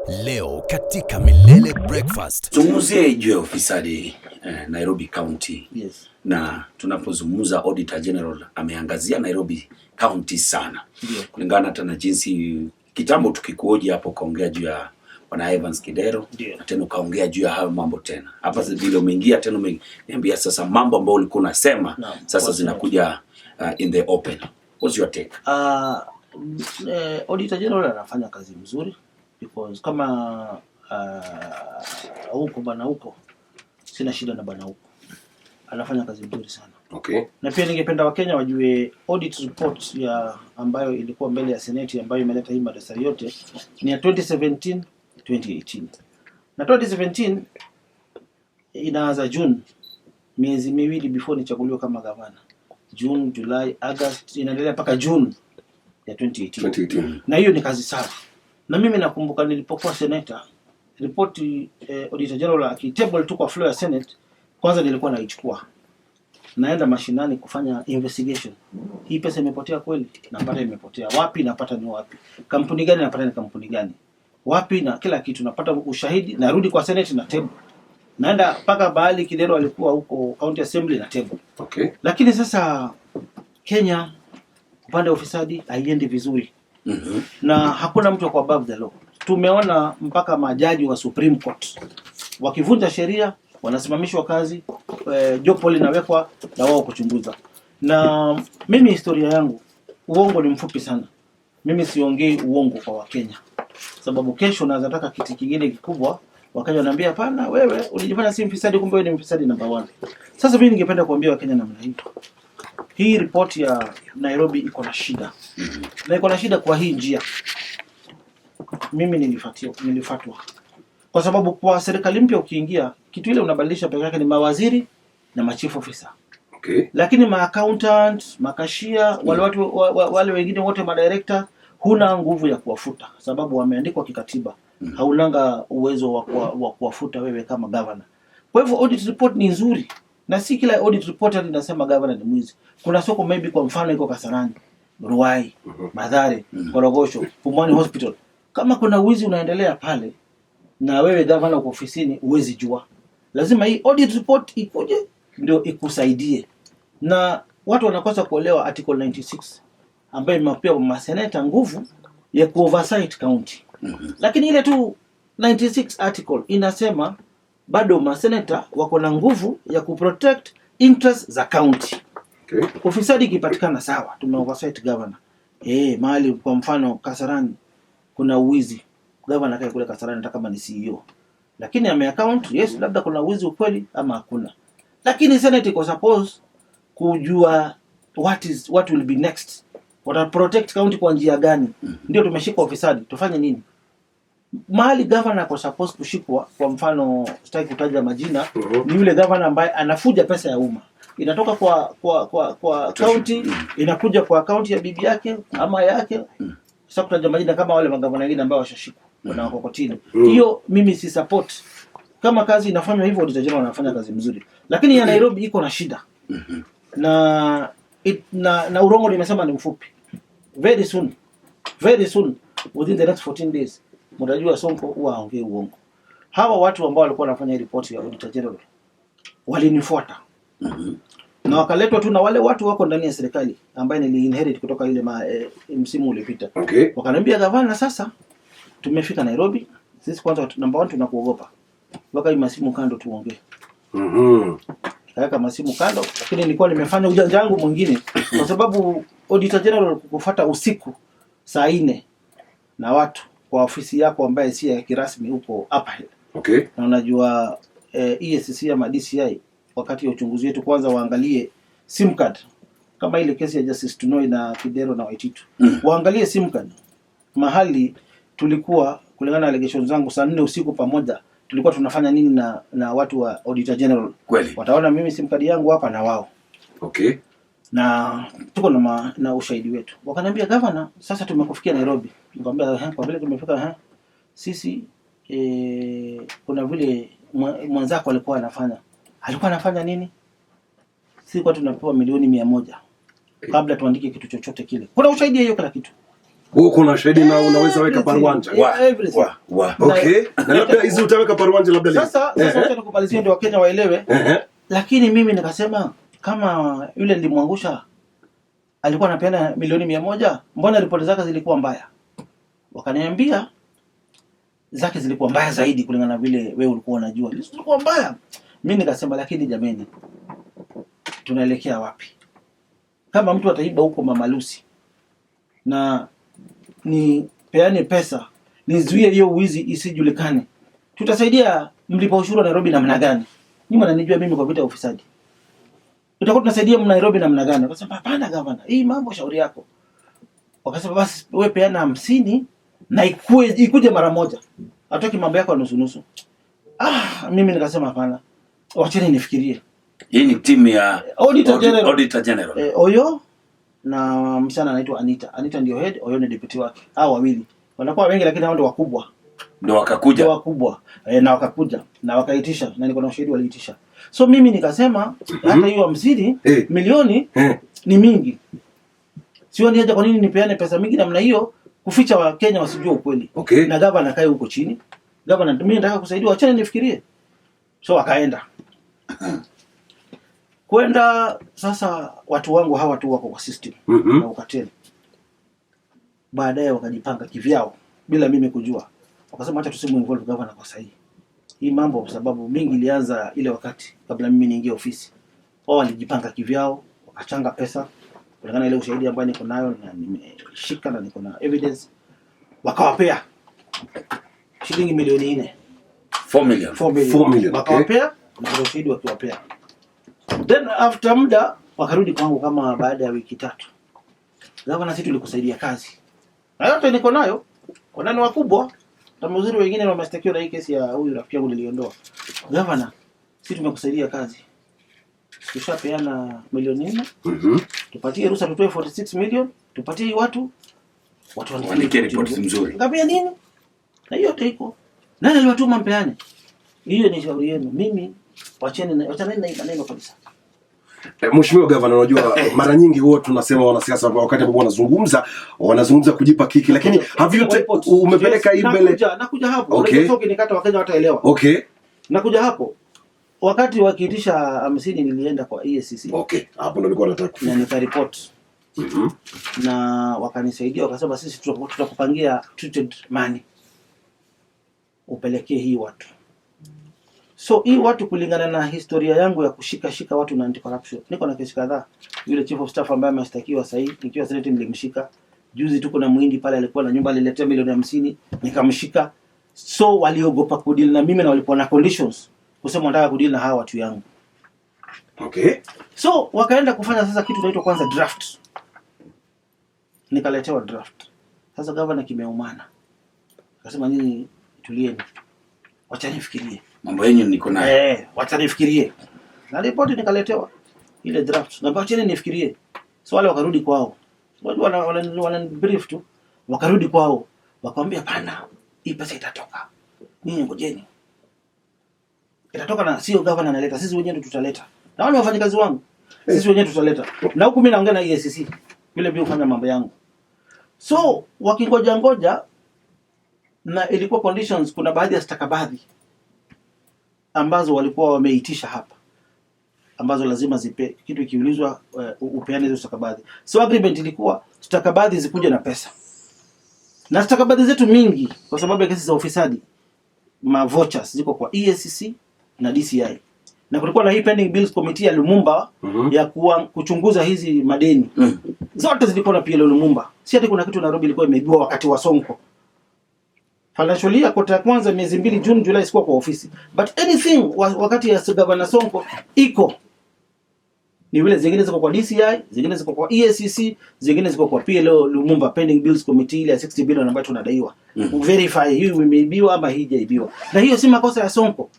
Leo katika Milele Breakfast tuzungumzie juu ya ufisadi Nairobi County. Yes. Na tunapozungumza Auditor General ameangazia Nairobi County sana. Yeah. Kulingana hata na jinsi kitambo tukikuoji hapo kaongea juu ya Bwana Evans Kidero. Yeah. Na tena kaongea juu ya hayo mambo tena. Hapa vile umeingia tena umeniambia sasa mambo ambayo ulikuwa unasema sasa zinakuja in the open. What's your take? Auditor General anafanya kazi mzuri because kama huko bana huko sina shida na bana huko. Anafanya kazi mzuri sana. Okay. Na pia ningependa Wakenya wajue audit report ya ambayo ilikuwa mbele ya Senate ambayo imeleta hii madarasa yote ni ya 2017 2018. Na 2017 inaanza June, miezi miwili before nichaguliwe kama gavana. June, July, August inaendelea mpaka June ya 2018. Na hiyo ni kazi sawa. Na mimi nakumbuka nilipokuwa senator, ripoti Auditor General akitable tu kwa floor ya Senate, kwanza nilikuwa naichukua. Naenda mashinani kufanya investigation. Hii pesa imepotea kweli? Napata imepotea. Wapi? Napata ni wapi? Kampuni gani? Napata ni kampuni gani? Wapi? Na kila kitu napata ushahidi, narudi kwa Senate na table. Naenda paka bahali Kidero alikuwa huko County Assembly na table. Okay. Lakini sasa Kenya upande wa ufisadi haiendi vizuri. Na hakuna mtu kwa above the law. Tumeona mpaka majaji wa Supreme Court wakivunja sheria wanasimamishwa kazi, jopo linawekwa na wao kuchunguza. Na mimi historia yangu, uongo ni mfupi sana. Mimi siongei uongo kwa Wakenya. Sababu kesho naweza taka kiti kingine kikubwa, Wakenya wananiambia hapana, wewe ulijifanya si mfisadi, kumbe wewe ni mfisadi number 1. Sasa mimi ningependa kuambia Wakenya namna hii. Hii report ya Nairobi iko na shida. Na iko na shida kwa hii njia. Mimi nilifatwa. Kwa sababu kwa serikali mpya ukiingia, kitu ile unabadilisha peke yake ni mawaziri na machief officer. Okay. Lakini ma-accountant, makashia, wale watu wale wengine wote madirector huna nguvu ya kuwafuta sababu wameandikwa kikatiba. Haunanga uwezo wa kuwafuta wewe kama governor. Kwa hivyo audit report ni nzuri. Na si kila audit report inasema governor ni mwizi. Kuna soko maybe kwa mfano iko Kasarani, Ruai, Mathare, Korogosho, Pumwani Hospital. Kama kuna wizi unaendelea pale na wewe governor uko ofisini uwezi jua. Lazima hii audit report ikuje ndio ikusaidie. Na watu wanakosa kuelewa article 96 ambayo imepea maseneta nguvu ya kuoversight county. Lakini ile tu 96 article inasema bado maseneta wako na nguvu ya kuprotect interests za county. Okay. Ufisadi kipatikana sawa, tumeoversight governor. Mahali kwa mfano Kasarani kuna uwizi. Governor kae kule Kasarani hata kama ni CEO. Lakini ameaccount, yes, labda kuna uwizi ukweli ama hakuna. Lakini Senate iko supposed kujua what will be next. Wata protect county kwa njia gani? Ndio tumeshika ufisadi. Tufanye nini? Mahali governor kwa supposed kushikwa, kwa mfano sitaki kutaja majina, ni yule governor ambaye anafuja pesa ya umma. Inatoka kwa county, inakuja kwa account ya bibi yake ama yake. Sasa kutaja majina kama wale magavana wengine ambao washashikwa na wako kotini. Hiyo mimi si support. Kama kazi inafanywa hivyo, Auditor General anafanya kazi mzuri. Lakini ya Nairobi iko na shida. Na urongo nimesema ni mfupi. Very soon within the next 14 days mtajua Sonko huwa haongei uongo. Hawa watu ambao walikuwa wanafanya report ya Auditor General walinifuata. Na wakaletwa tu na wale watu wako ndani ya serikali ambaye niliinherit kutoka ile msimu uliopita. Okay. Wakaniambia gavana, sasa tumefika Nairobi. Sisi kwanza number 1 tunakuogopa. Waka hii masimu kando tuongee. Kaweka masimu kando, lakini nilikuwa nimefanya ujanja wangu mwingine kwa sababu Auditor General kufuata usiku saa 4 na watu kwa ofisi yako ambaye si ya kirasmi huko Upper Hill. Okay. Na unajua EACC ama DCI wakati ya uchunguzi wetu kwanza waangalie SIM card. Kama ile kesi ya Justice Tunoi na Kidero na Waititu. Waangalie SIM card. Mahali tulikuwa kulingana na allegations zangu saa 4 usiku pamoja tulikuwa tunafanya nini na watu wa Auditor General. Kweli. Wataona mimi SIM card yangu hapa na wao. Okay. Na tuko na ushahidi wetu. Wakaniambia governor, sasa tumekufikia Nairobi. Nikamwambia kwa vile tumefika sisi kuna vile mwanzako alikuwa anafanya nini? Sisi kwa tunapewa milioni 100 kabla tuandike kitu chochote kile. Kuna ushahidi hiyo kila kitu. Wewe kuna shahidi na unaweza weka paruanja. Okay. Na labda hizi utaweka paruanja labda leo. Sasa wacha nikubalizie ndio Wakenya waelewe. Lakini mimi nikasema kama yule nilimwangusha alikuwa anapeana milioni 100, mbona ripoti zake zilikuwa mbaya? Wakaniambia zake zilikuwa mbaya zaidi kulingana na vile wewe ulikuwa unajua. Zilikuwa mbaya. Mimi nikasema lakini jameni, tunaelekea wapi? Kama mtu ataiba huko Mama Lucy na ni peane pesa, nizuie hiyo wizi isijulikane, tutasaidia mlipa ushuru wa Nairobi namna gani? Nyinyi mnanijua mimi kwa vita ya ufisadi. Tutakuwa tunasaidia Nairobi namna gani? Wakasema hapana governor, hii mambo shauri yako. Wakasema basi wewe peana 50 na ikuje mara moja. Hatoki mambo yako nusu nusu. Mimi nikasema hapana. Wacheni nifikirie. Hii ni timu ya Auditor General. Oyo na msichana anaitwa Anita. Anita ndio head, Oyo ni deputy wake. Hao wawili. Wanakuwa wengi lakini hao ndio wakubwa. Ndio wakakuja. Na wakakuja na wakaitisha na niko na ushahidi waliitisha. So mimi nikasema hata hiyo 50 milioni ni mingi. Sio ni haja kwa nini nipeane pesa mingi namna hiyo kuficha Wakenya wasijue ukweli. Okay. Na governor kae huko chini. Governor mimi nataka kusaidia, achana nifikirie. So akaenda. Kwenda sasa watu wangu hawa tu wako kwa system na ukateli. Baadaye wakajipanga kivyao bila mimi kujua. Wakasema acha tusimu involve governor kwa sahihi. Hii mambo kwa sababu mingi ilianza ile wakati kabla mimi niingie ofisi. Wao walijipanga kivyao, wakachanga pesa kulingana ile ushahidi ambao niko nayo na nimeshika na niko na evidence. Wakawapea shilingi milioni 4. 4 million. Wakawapea na ushahidi wakiwapea. Then after muda wakarudi kwangu kama baada ya wiki 3. Gavana, sisi tulikusaidia kazi. Na yote niko nayo. Kwa nani wakubwa? Na mzuri wengine wamestakiwa na hii kesi ya huyu rafiki yangu niliondoa. Gavana, sisi tumekusaidia kazi. Tushapeana milioni 4. Tupatie ruhusa tutoe 46 million, tupatie watu waandike report nzuri. Ngapia nini? Na hiyo yote iko. Nani aliwatuma mpeane? Hiyo ni shauri yenu. Mimi wacheni na hii maneno kabisa. Mheshimiwa Governor, unajua mara nyingi huwa tunasema wanasiasa wakati ambapo wanazungumza kujipa kiki, lakini umepeleka hii mbele. Nakuja hapo. Okay. Unajua nikata Wakenya wataelewa. Okay. Nakuja hapo. Wakati wakiitisha 50 nilienda kwa EACC. Okay. Hapo ndio nilikuwa nataka. Na nikaripoti. Na wakanisaidia wakasema sisi tutakupangia treated money. Upelekee hii watu. So hii watu kulingana na historia yangu ya kushika watu na anti corruption. Niko na kesi kadhaa. Yule chief of staff ambaye ameshtakiwa sasa hivi nikiwa senate nilimshika. Juzi tuko na Muhindi pale alikuwa na nyumba aliletea milioni 50 nikamshika. So waliogopa kudeal na mimi na walipo na conditions kusema nataka kudeal na hawa watu yangu. Okay. So wakaenda kufanya sasa kitu inaitwa kwanza draft. Nikaletewa draft. Sasa governor kimeumana. Akasema nyinyi tulieni. Wacha nifikirie. Mambo yenu niko nayo. Wacha nifikirie. Na report nikaletewa ile draft. Na wacha nifikirie. So wale wakarudi kwao. Unajua wana brief tu. Wakarudi kwao. Wakamwambia pana, hii pesa itatoka. Ninyi ngojeni. Itatoka na sio governor analeta, sisi wenyewe tutaleta. Na wale wafanyakazi wangu, sisi wenyewe tutaleta. Na huku mimi naongea na EACC. Vile vile ufanya mambo yangu. So wakingoja na ilikuwa conditions, kuna baadhi ya stakabadhi ambazo walikuwa wameitisha hapa ambazo lazima zipe kitu ikiulizwa upeane hizo stakabadhi. So agreement ilikuwa stakabadhi zikuje na pesa. Na stakabadhi zetu mingi kwa sababu ya kesi za ufisadi vouchers ziko kwa EACC na DCI. Na kulikuwa na hii pending bills committee ya Lumumba ya kuchunguza hizi madeni. Zote zilikuwa na PLO Lumumba. Si hata kuna kitu Nairobi ilikuwa imeibiwa wakati wa Sonko. Financial year kota ya kwanza miezi 2 June July sikuwa kwa ofisi. But anything wakati ya Governor Sonko iko. Ni vile zingine ziko kwa DCI, zingine ziko kwa EACC, zingine ziko kwa PLO Lumumba pending bills committee ile ya 60 billion ambayo tunadaiwa. Verify hii imeibiwa ama haijaibiwa. Na hiyo si makosa ya Sonko.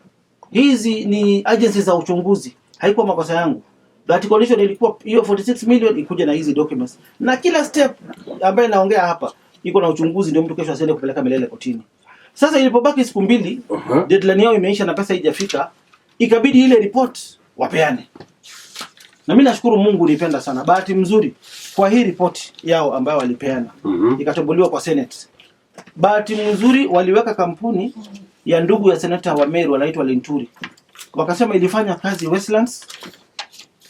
Hizi ni agencies za uchunguzi. Haikuwa makosa yangu. That condition ilikuwa hiyo 46 million ikuje na hizi documents. Na kila step ambaye naongea hapa iko na uchunguzi ndio mtu kesho asiende kupeleka milele kotini. Sasa ilipobaki siku 2, deadline yao imeisha na pesa haijafika, ikabidi ile report wapeane. Na mimi nashukuru Mungu, nipenda sana. Bahati mzuri kwa hii report yao ambayo walipeana ikatambuliwa kwa Senate. Bahati mzuri waliweka kampuni ya ndugu ya seneta wa Meru anaitwa Linturi. Wakasema ilifanya kazi Westlands,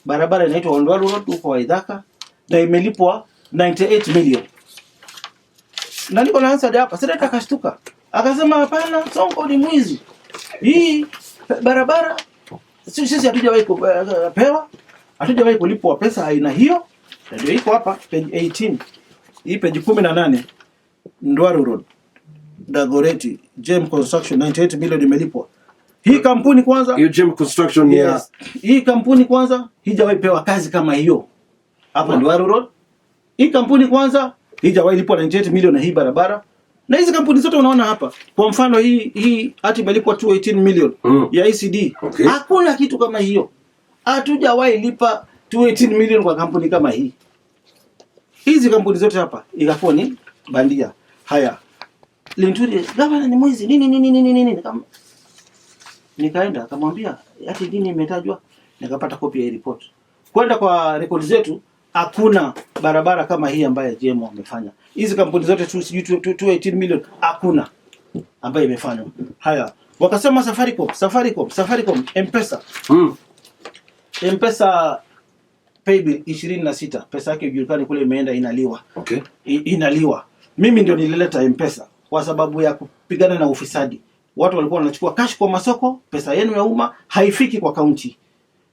barabara inaitwa Ondwaru Road huko Waithaka, na imelipwa 98 million. Na niko na answer hapa. Seneta akashtuka. Akasema hapana, Sonko ni mwizi. Hii barabara sisi hatujawahi kupewa, hatujawahi kulipwa pesa aina hiyo. Ndio iko hapa page 18. Hii page 18. Ndwaru Road, Dagoretti, Gem Construction 98 million imelipwa. Hii kampuni kwanza, hiyo Gem Construction yes. Hii kampuni kwanza hijawahi pewa kazi kama hiyo hapa Ndwaru Road. Hii kampuni kwanza hijawahi lipwa 98 million na hii barabara. Na hizi kampuni zote unaona hapa, kwa mfano hii hati imelipwa 218 million ya ECD. Okay. Hakuna kitu kama hiyo. Hatujawahi lipa 218 million kwa kampuni kama hii. Hizi kampuni zote hapa ikakuwa ni bandia. Haya. Linturi, gavana ni mwizi. Nini. Nikaenda akamwambia ati nini imetajwa, nikapata copy ya report. Kwenda kwa record zetu hakuna barabara kama hii ambayo JM wamefanya. Hizi kampuni zote 218 million hakuna ambayo imefanywa. Haya. Wakasema Safaricom, M-Pesa. M-Pesa paybill 26, pesa yake ijulikane kule imeenda inaliwa. Okay. Inaliwa. Mimi ndio nilileta M-Pesa kwa sababu ya kupigana na ufisadi. Watu walikuwa wanachukua cash kwa masoko, pesa yenu ya umma haifiki kwa kaunti.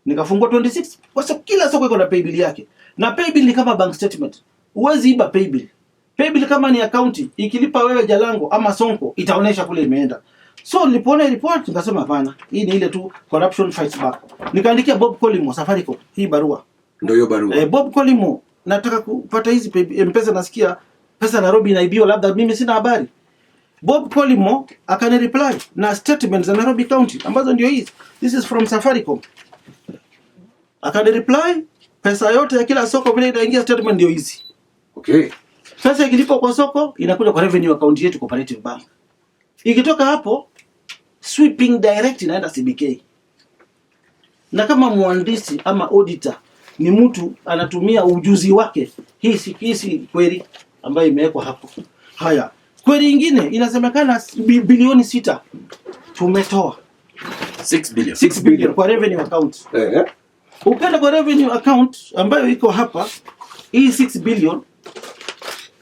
Nikafungua 26 kwa sababu kila soko iko na paybill yake. Na paybill ni kama bank statement. Huwezi iba paybill. Paybill kama ni account, ikilipa wewe Jalango ama Sonko itaonesha kule imeenda. So nilipoona report nikasema hapana, hii ni ile tu corruption fights back. Nikaandikia Bob Collymore Safaricom hii barua. Ndio hiyo barua. Bob Collymore, nataka kupata hizi M-Pesa, nasikia pesa Nairobi inaibiwa, labda mimi sina habari. Bob Collymore akani reply na statement za Nairobi County ambazo ndio hizi. This is from Safaricom. Akani reply pesa yote ya kila soko vile inaingia statement ndio hizi. Okay. Pesa ikilipo kwa soko inakuja kwa revenue account yetu Cooperative Bank. Ikitoka hapo sweeping direct inaenda CBK. Na kama mhandisi ama auditor ni mtu anatumia ujuzi wake, hii si query ambayo imewekwa hapo. Haya, query nyingine inasemekana bilioni 6 tumetoa 6 billion kwa revenue account. Ukienda kwa revenue account ambayo iko hapa, hii 6 billion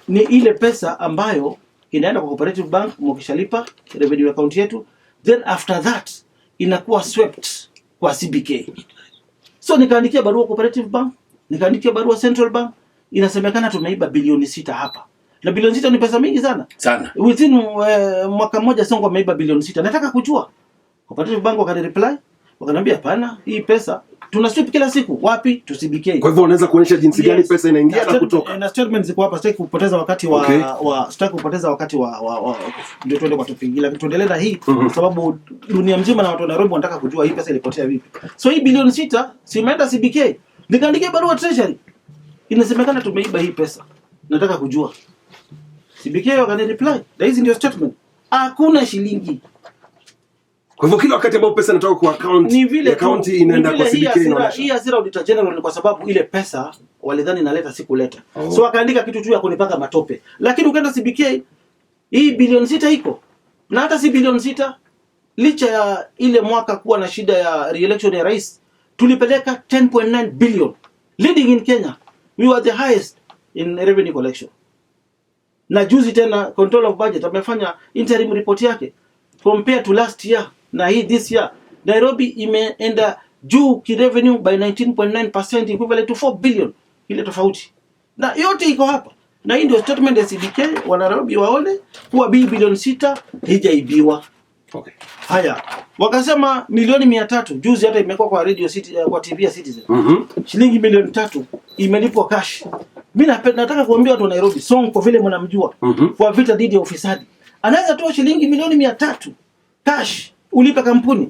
ni ile pesa ambayo inaenda kwa Cooperative Bank mkishalipa revenue account yetu, then after that inakuwa swept kwa CBK. So nikaandikia barua Cooperative Bank, nikaandikia barua Central Bank, inasemekana tumeiba bilioni 6 hapa. Na bilioni 6 ni pesa mingi sana. Sana. Within mwaka mmoja Sonko ameiba bilioni 6. Nataka kujua. Cooperative Bank wakani reply, wakaniambia hapana, hii pesa tuna sweep kila siku. Wapi? To CBK. Kwa hivyo unaweza kuonyesha jinsi gani pesa inaingia na kutoka. Na statements ziko hapa, sitaki kupoteza wakati wa ndio tuende kwa topic, lakini tuendelee na hii sababu dunia mzima na watu wa Nairobi wanataka kujua hii pesa ilipotea vipi. So hii bilioni 6 si imeenda CBK. Nikaandikia barua Treasury. Inasemekana tumeiba hii pesa. Nataka kujua. CBK wakani reply. Na hizi ndio statement. Hakuna shilingi. Kwa hivyo kila wakati ambapo pesa inatoka kwa account, account inaenda kwa CBK inaonyesha. Hii hasira Auditor General ni kwa sababu ile pesa walidhani inaleta sikuleta. So wakaandika kitu tu ya kunipaka matope. Lakini ukaenda CBK hii bilioni 6 iko. Na hata si bilioni 6 licha ya ile mwaka kuwa na shida ya re-election ya rais, tulipeleka 10.9 billion leading in Kenya. We were the highest in revenue collection. Na juzi tena control of budget amefanya interim report yake compared to last year na hii this year, Nairobi imeenda juu ki revenue by 19.9% equivalent to 4 billion. Ile tofauti. Na yote iko hapa. Na hii ndio statement ya CBK, wana Nairobi waone kuwa bilioni 6 hijaibiwa. Okay. Haya, wakasema milioni 300 juzi hata imekuwa kwa radio city, kwa TV ya Citizen. Shilingi milioni 3 imelipwa cash. Mimi nataka kuambia watu wa Nairobi, Sonko vile mnamjua kwa vita dhidi ya ufisadi, anaweza toa shilingi milioni 300 cash ulipe kampuni.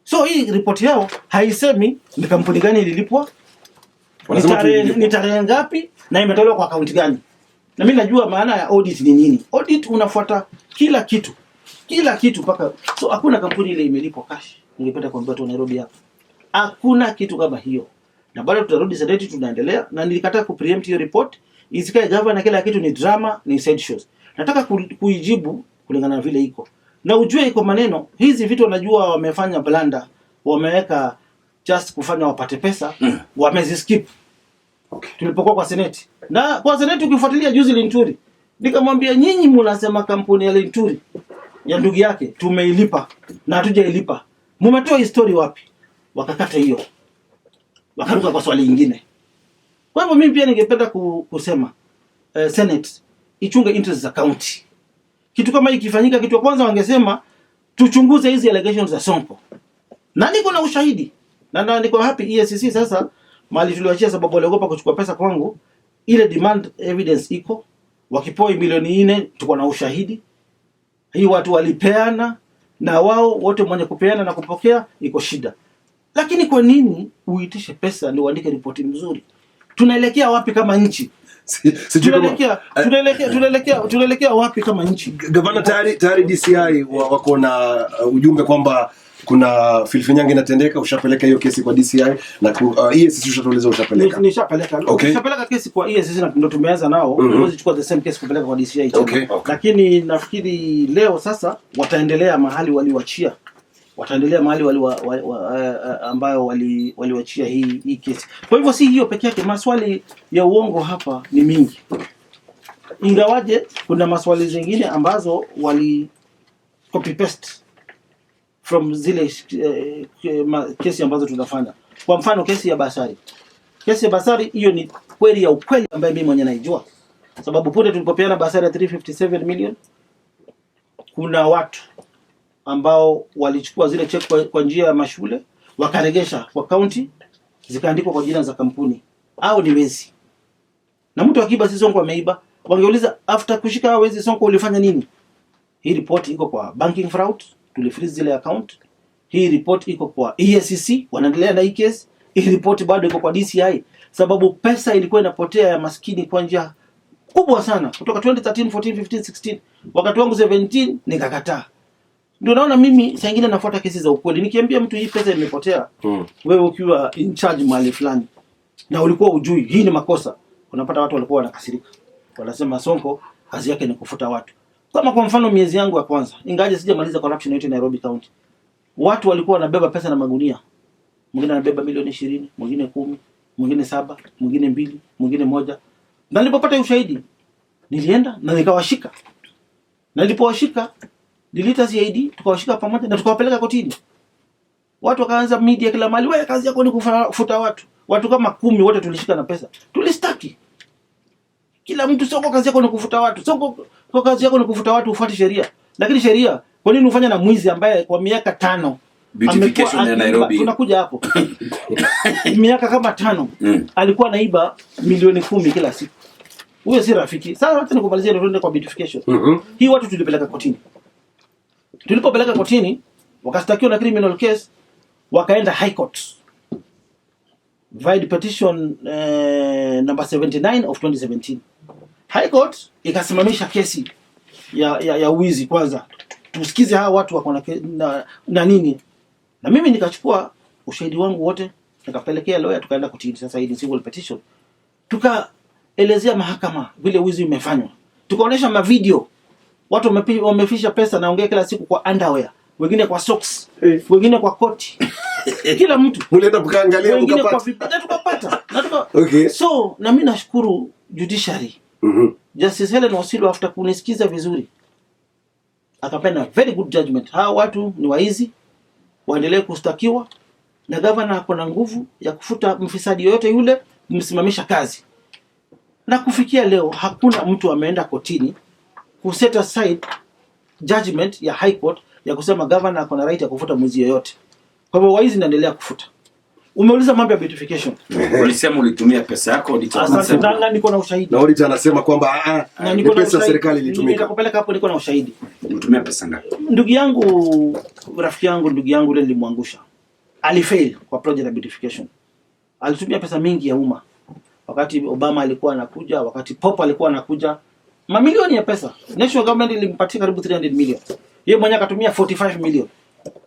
So hii report yao haisemi ni kampuni gani ililipwa, ni tarehe ngapi na imetolewa kwa account gani. Na mimi najua maana ya audit ni nini. Audit unafuata kila kitu paka. So hakuna kampuni ile imelipwa cash. Ningependa kuambia watu wa Nairobi hapa, hakuna kitu kama hiyo. na bado tutarudi Senate, tunaendelea. Na nilikataa kupreempt hiyo report, isikae governor kila kitu ni drama, ni side shows. Nataka kuijibu kulingana na vile iko, na ujue iko maneno hizi vitu wanajua wamefanya blanda, wameweka just kufanya wapate pesa, wameziskip. Okay. Tulipokuwa kwa Senate, na kwa Senate ukifuatilia juzi Linturi, nikamwambia nyinyi mnasema kampuni ya Linturi ya ndugu yake tumeilipa na hatujailipa, mmetoa history wapi? Wakakata hiyo, wakaruka kwa swali lingine. Kwa hivyo mimi pia ningependa kusema Senate ichunge interest za county. Kitu kama hiki kifanyika, kitu kwanza wangesema tuchunguze hizi allegations za Sonko, na niko na ushahidi na niko happy EACC sasa mali tuliwachia sababu waliogopa kuchukua pesa kwangu, ile demand evidence iko, wakipoa milioni 4 tuko na ushahidi. Hii watu walipeana na wao wote, mwenye kupeana na kupokea iko shida. Lakini kwa nini uitishe pesa ndio uandike ripoti mzuri? Tunaelekea wapi kama nchi? Tunaelekea wapi kama nchi? Gavana, tayari DCI wako na ujumbe kwamba kuna filfinyange inatendeka. Ushapeleka hiyo kesi kwa DCI na EACC ushatueleza ushapeleka? Nishapeleka. Okay. Nishapeleka kesi kwa EACC na ndio tumeanza nao. Tuwezi chukua the same case kupeleka kwa DCI. Okay. Lakini nafikiri leo sasa wataendelea mahali waliwachia. Wataendelea mahali ambayo waliwachia hii kesi. Kwa hivyo si hiyo pekee yake, maswali ya uongo hapa ni mingi. Ingawaje kuna maswali zingine ambazo wali copy paste from zile kesi ambazo tunafanya. Kwa mfano kesi ya Basari. Kesi ya Basari hiyo ni kweli ya ukweli ambaye mimi mwenyewe naijua. Sababu punde tulipopeana Basari ya 357 million, kuna watu ambao walichukua zile check kwa njia ya mashule, wakaregesha kwa county, zikaandikwa kwa jina za kampuni. Au ni wezi. Na mtu akiba si Sonko ameiba, wangeuliza after kushika wezi Sonko ulifanya nini? Hii report iko kwa banking fraud, tulifreeze zile account. Hii report iko kwa EACC, wanaendelea na hii case. Hii report bado iko kwa DCI, sababu pesa ilikuwa inapotea ya maskini kwa njia kubwa sana kutoka 2013, 14, 15, 16. Wakati wangu 17 nikakataa. Ndio naona mimi saa nyingine nafuata kesi za ukweli. Nikiambia mtu hii pesa imepotea, wewe ukiwa in charge mahali fulani na ulikuwa ujui hii ni makosa, unapata watu walikuwa wanakasirika. Wanasema Sonko kazi yake ni kufuta watu. Kama kwa mfano miezi yangu ya kwanza, ingaje sijamaliza corruption yote Nairobi County, watu walikuwa wanabeba pesa na magunia. Mwingine anabeba milioni 20, mwingine 10, mwingine 7, mwingine 2, mwingine 1. Na nilipopata ushahidi, nilienda na nikawashika. Na nilipowashika, nilita CID, tukawashika pamoja na tukawapeleka kotini. Watu wakaanza media kila mahali, wewe kazi yako ni kufuta watu. Watu kama 10 wote tulishika na pesa. Tulistaki. Kila mtu Sonko kazi yako ni kufuta watu. Sonko kazi yako ni kufuta watu, ufuate sheria. Lakini sheria, kwa nini ufanye na mwizi ambaye kwa miaka 5 beautification ya Nairobi? Tunakuja hapo. Miaka kama 5 alikuwa naiba milioni 10 kila siku. Huyo si rafiki. Sasa wacha nikumalizie ndio tuende kwa beautification. Hii watu tulipeleka kotini. Tulipopeleka kotini, wakastakiwa na criminal case, wakaenda high court. Vide petition number 79 of 2017. High court ikasimamisha kesi ya uwizi kwanza. Tusikize hawa watu wako na nini. Na mimi nikachukua ushahidi wangu wote, nikapelekea lawyer, tukaenda kotini. Sasa hii ni civil petition. Tukaelezea mahakama vile uwizi umefanywa. Tukaonesha mavideo. Watu wamefisha pesa, naongea kila siku kwa underwear, wengine kwa socks, wengine kwa koti. Kila mtu ulienda kuangalia tukapata. Okay. So na mimi nashukuru judiciary. Justice Helen Wasilo after kunisikiza vizuri, akapenda very good judgment. Hawa watu ni waizi, waendelee kustakiwa, na governor ako na nguvu ya kufuta mfisadi yoyote yule, msimamisha kazi. Na kufikia leo hakuna mtu ameenda kotini kuset aside judgment ya high court ya kusema governor ako na right ya kufuta mwizi yoyote. Kwa hivyo waizi naendelea kufuta. Umeuliza mambo ya beautification. Ulisema ulitumia pesa yako auditor. Sasa niko na ushahidi. Na auditor anasema kwamba ni pesa serikali ilitumika. Nitakupeleka hapo, niko na ushahidi. Ulitumia pesa ngapi? Ndugu yangu, rafiki yangu, ndugu yangu yule nilimwangusha. Alifail kwa project ya beautification. Alitumia pesa mingi ya umma. Wakati Obama alikuwa anakuja, wakati Pop alikuwa anakuja, mamilioni ya pesa. National government ilimpatia karibu 300 million. Yeye mwenyewe akatumia 45 million.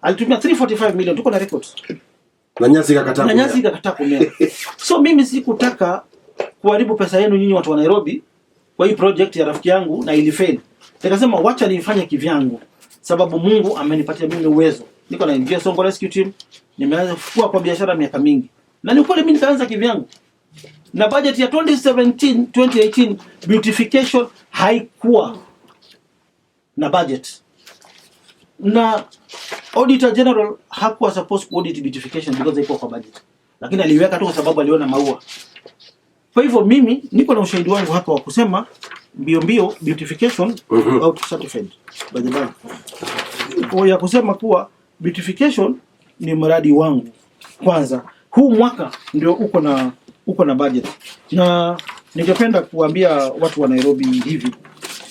Alitumia 345 million, tuko na records. Na nyasi ikakataa na nyasi ikakataa kumea. So mimi sikutaka kuharibu pesa yenu nyinyi watu wa Nairobi kwa hii project ya rafiki yangu na ilifail. Nikasema wacha nifanye kivyangu, sababu Mungu amenipatia mimi uwezo. Niko na NGO Sonko Rescue Team, nimeanza kufua kwa biashara miaka mingi. Na ni kweli mimi nikaanza kivyangu. Na budget ya 2017-2018 beautification haikuwa na budget. Na Auditor General hakuwa supposed to audit beautification because haikuwa kwa budget. Lakini aliweka tu kwa sababu aliona maua. Kwa hivyo mimi niko na ushahidi wangu hapa wa kusema mbio beautification out certified by the bank. Kwa ya kusema kuwa beautification ni mradi wangu. Kwanza huu mwaka ndio uko na budget. Na ningependa kuambia watu wa Nairobi hivi,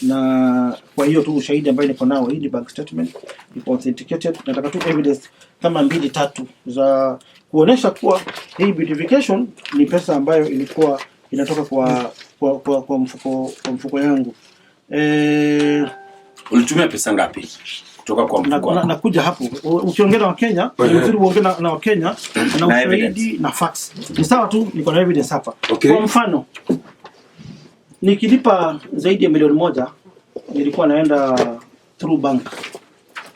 na kwa hiyo tu ushahidi ambao niko nao, hii ni bank statement, iko authenticated. Nataka tu evidence kama 2-3 za kuonesha kuwa hii beautification ni pesa ambayo ilikuwa inatoka kwa mfuko yangu. Ulitumia pesa ngapi kutoka kwa mfuko wako? Nakuja hapo. Ukiongea na Wakenya, ni vizuri uongee na Wakenya na ushahidi na facts. Ni sawa tu, niko na evidence hapa. Okay. Kwa mfano, nikilipa zaidi ya milioni 1 nilikuwa naenda through bank.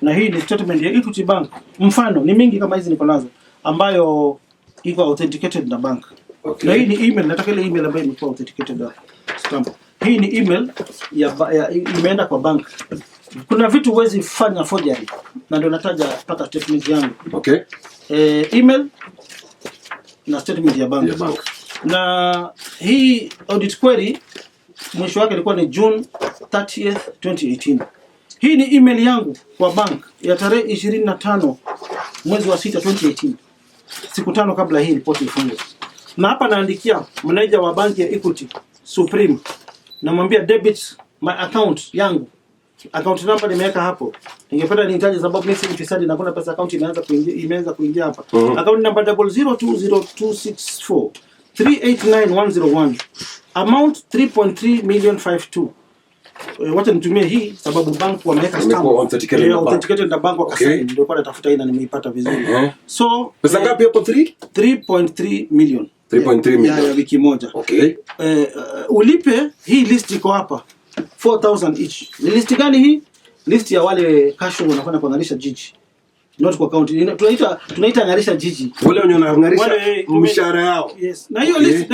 Na hii ni statement ya Equity Bank. Mfano, ni mingi kama hizi niko nazo ambayo iko authenticated na bank. Okay. Na hii ni email, nataka ile email ambayo imekuwa authenticated na stamp. Hii ni email ya imeenda kwa bank. Kuna vitu huwezi fanya forgery, na ndio nataja paka statement yangu. Okay. Email na statement ya bank. Na hii audit query mwisho wake ilikuwa ni June 30th 2018. Hii ni email yangu kwa bank ya tarehe 25 mwezi wa 6 2018. Siku 5 kabla hii report ifungwe. Na hapa naandikia manager wa banki ya Equity Supreme, namwambia debit my account yangu. Account number nimeweka hapo. Ningependa nihitaji sababu mimi si mfisadi na kuna pesa account imeanza kuingia hapa. Account number 00202643899101. Amount 3.3,052,000. Wacha nitumie hii sababu bank wameweka stamp. Authenticated na bank wakasign. Ndio kwa natafuta hii na nimeipata vizuri. So pesa ngapi hapo? 3.3 million. 3.3 million ya wiki moja. Okay. Ulipe hii list iko hapa 4,000 each. Ni list gani hii? List ya wale cash wanafanya kuangarisha jiji. Not kwa account. Tunaita angarisha jiji. Wale wenye wanaangarisha mshahara yao. Yes. Na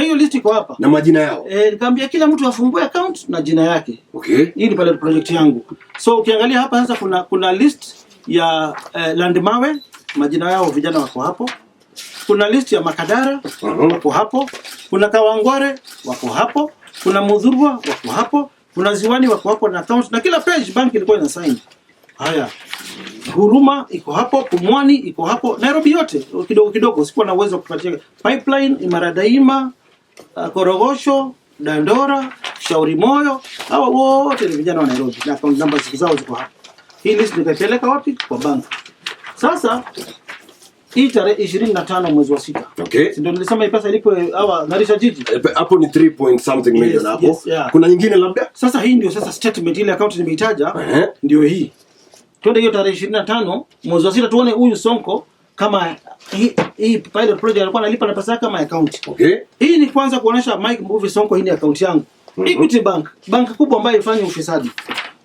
hiyo list iko hapa. Na majina yao. Nikamwambia kila mtu afungue account na jina yake. Okay. Hii ni pale project yangu. So ukiangalia hapa sasa kuna list ya Landmawe, majina yao vijana wako hapo. Kuna list ya Makadara wako hapo. Kuna Kawangware wako hapo. Kuna Mudhurwa wako hapo. Kuna Ziwani wako hapo na account, na kila page bank ilikuwa ina sign. Haya. Huruma iko hapo, Pumwani iko hapo, Nairobi yote kidogo kidogo, sikuwa na uwezo kupatia. Pipeline, Imara Daima, Korogosho, Dandora, Shauri Moyo, hao wote ni vijana wa Nairobi na account numbers zao ziko hapo. Hii list nikapeleka wapi? Kwa bank. Sasa hii tarehe 25 mwezi wa 6. Okay. Ndio nilisema hii pesa ilipo hawa Ngarisha jiji. Hapo ni 3 point something million hapo. Yes, yeah. Kuna nyingine labda? Sasa hii ndio sasa statement ile account nimeitaja ndio hii. Twende hiyo tarehe 25 mwezi wa 6 tuone huyu Sonko kama hii pilot project alikuwa analipa na pesa yake kama account. Okay. Hii ni kwanza kuonesha Mike Mbuvi Sonko hii ni account yangu. Equity Bank, bank kubwa ambayo ifanye ufisadi.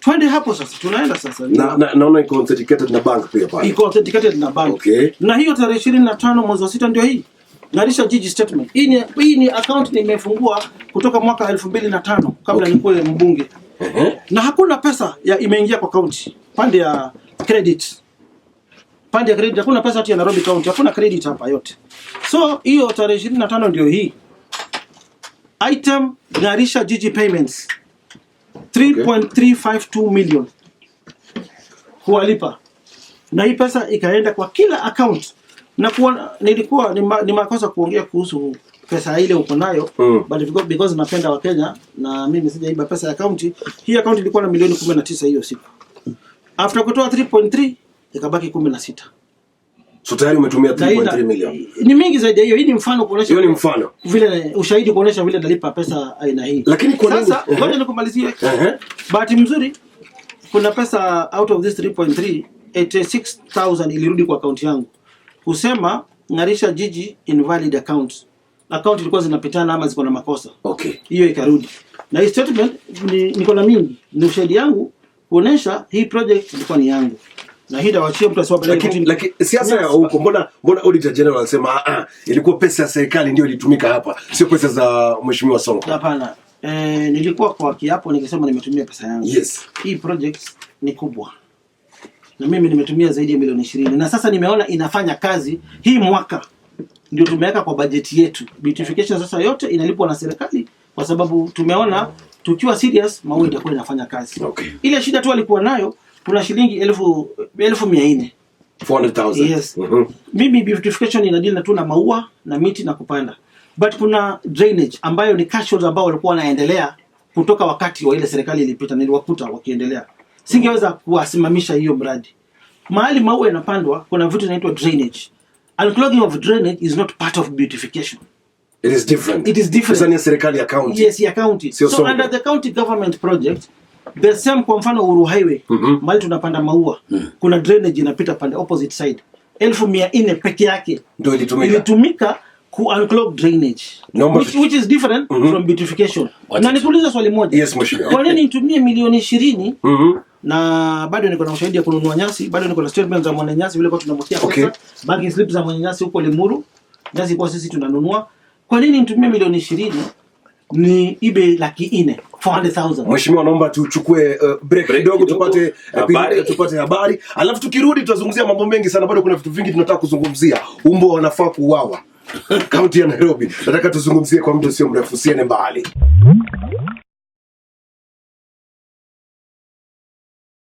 Twende hapo sasa, tunaenda sasa. Naona iko authenticated na bank pia pale. Iko authenticated na bank. Okay. Na hiyo tarehe 25 mwezi wa 6 ndio hii. Ngarisha jiji statement. Hii ni account nimefungua kutoka mwaka 2005 kabla nikuwe mbunge. Na hakuna pesa imeingia kwa account. Pande ya credit hakuna pesa ya Nairobi County, hakuna credit hapa yote. So hiyo tarehe 25 ndio hii. Item Ngarisha jiji payments 3.352 million kuwalipa. Na hii pesa ikaenda kwa kila account. Na nilikuwa ni makosa kuongea kuhusu pesa ile uko nayo, but because napenda wa Kenya na mimi sijaiba pesa ya account. Hii account ilikuwa na milioni 19 hiyo siku. After kutoa 3.3 ikabaki 16. So tayari umetumia 3.3 million. Ni mingi zaidi hiyo. Hii ni mfano kuonesha. Hiyo ni mfano. Vile ushahidi kuonesha vile nalipa pesa aina hii. Lakini kwa nini? Sasa ngoja nikumalizie. Bahati mzuri kuna pesa out of this 3.3 86,000 ilirudi kwa account yangu. Kusema Ngarisha jiji invalid account ilikuwa zinapitana ama ziko na makosa. Okay. Hiyo ikarudi. Na hii statement niko na mingi, ni ushahidi yangu kuonesha hii project ilikuwa ni yangu. Na hii dawachia mtu asiwapeleke. Lakini siasa ya huko, mbona Auditor General anasema ilikuwa pesa ya serikali ndio ilitumika hapa, sio pesa za Mheshimiwa Sonko? Hapana. Nilikuwa kwa kiapo nikisema nimetumia pesa yangu. Yes. Hii project ni kubwa. Na mimi nimetumia zaidi ya milioni 20. Na sasa nimeona inafanya kazi. Hii mwaka ndio tumeweka kwa bajeti yetu. Beautification sasa yote inalipwa na serikali kwa sababu tumeona tukiwa serious Maua itakuwa inafanya kazi. Okay. Ile shida tu alikuwa nayo kuna shilingi 1400. 400,000. Yes. Mimi beautification inadeal na tu na maua na miti na kupanda. But kuna drainage ambayo ni cash flows ambao walikuwa wanaendelea kutoka wakati wa ile serikali ilipita, niliwakuta wakiendelea. Singeweza kuwasimamisha hiyo mradi. Mahali maua yanapandwa kuna vitu zinaitwa drainage. Unclogging of drainage is not part of beautification. It is different. It is different. Sasa ni serikali ya county. Yes, ya county. So under the county government project, the same kwa mfano Uhuru Highway, mahali tunapanda maua, kuna drainage inapita pande opposite side. 1400 peke yake ndio ilitumika ku unclog drainage. Which is different from beautification. Na nikuuliza swali moja. Yes, mheshimiwa. Kwa nini nitumie milioni 20? Na bado niko na ushahidi ya kununua nyasi, bado niko na statement za mwana nyasi vile kwa tunamwekea pesa, banking slip za mwana nyasi huko Limuru, nyasi kwa sisi tunanunua. Kwa nini nitumie milioni 20 ni ibe 400,000, 400,000? Mheshimiwa, naomba tuchukue break kidogo tupate habari. Alafu tukirudi tutazungumzia mambo mengi sana, bado kuna vitu vingi tunataka kuzungumzia. Umbo wanafaa kuuawa. Kaunti ya Nairobi. Nataka tuzungumzie kwa muda sio mrefu, siene mbali.